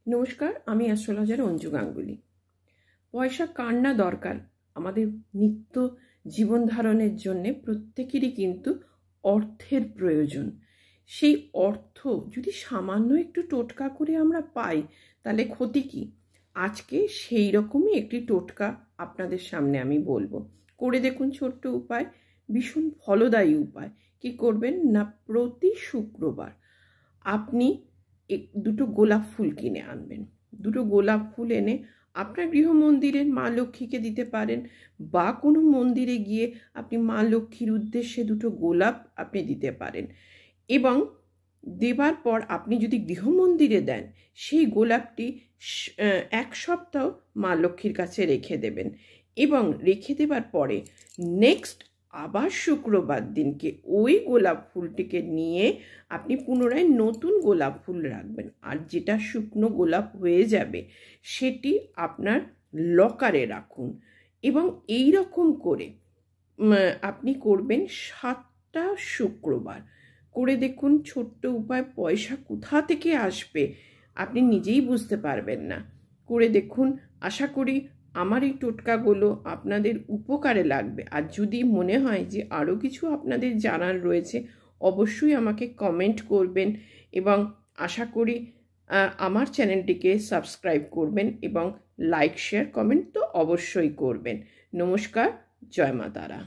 নমস্কার, আমি অ্যাস্ট্রোলজার অঞ্জু গাঙ্গুলি। পয়সা কার না দরকার? আমাদের নিত্য জীবন ধারণের জন্য প্রত্যেকেরই কিন্তু অর্থের প্রয়োজন। সেই অর্থ যদি সামান্য একটু টোটকা করে আমরা পাই, তাহলে ক্ষতি কি? আজকে সেই রকমই একটি টোটকা আপনাদের সামনে আমি বলবো। করে দেখুন, ছোট্ট উপায়, ভীষণ ফলদায়ী উপায়। কি করবেন না, প্রতি শুক্রবার আপনি দুটো গোলাপ ফুল কিনে আনবেন। দুটো গোলাপ ফুল এনে আপনার গৃহ মন্দিরের মা লক্ষ্মীকে দিতে পারেন, বা কোনো মন্দিরে গিয়ে আপনি মা লক্ষ্মীর উদ্দেশ্যে দুটো গোলাপ আপনি দিতে পারেন। এবং দেবার পর আপনি যদি গৃহ মন্দিরে দেন, সেই গোলাপটি 1 সপ্তাহ মা লক্ষ্মীর কাছে রেখে দেবেন। এবং রেখে দেবার পরে নেক্সট আবার শুক্রবার দিনকে ওই গোলাপ ফুলটিকে নিয়ে আপনি পুনরায় নতুন গোলাপ ফুল রাখবেন। আর যেটা শুকনো গোলাপ হয়ে যাবে সেটি আপনার লকারে রাখুন। এবং এই রকম করে আপনি করবেন 7টা শুক্রবার। করে দেখুন, ছোট্ট উপায়, পয়সা কোথা থেকে আসবে আপনি নিজেই বুঝতে পারবেন না। করে দেখুন, আশা করি আমার এই টোটকাগুলো আপনাদের উপকারে লাগবে। আর যদি মনে হয় যে আরও কিছু আপনাদের জানার রয়েছে, অবশ্যই আমাকে কমেন্ট করবেন। এবং আশা করি আমার চ্যানেলটিকে সাবস্ক্রাইব করবেন এবং লাইক, শেয়ার, কমেন্ট তো অবশ্যই করবেন। নমস্কার, জয় মা তারা।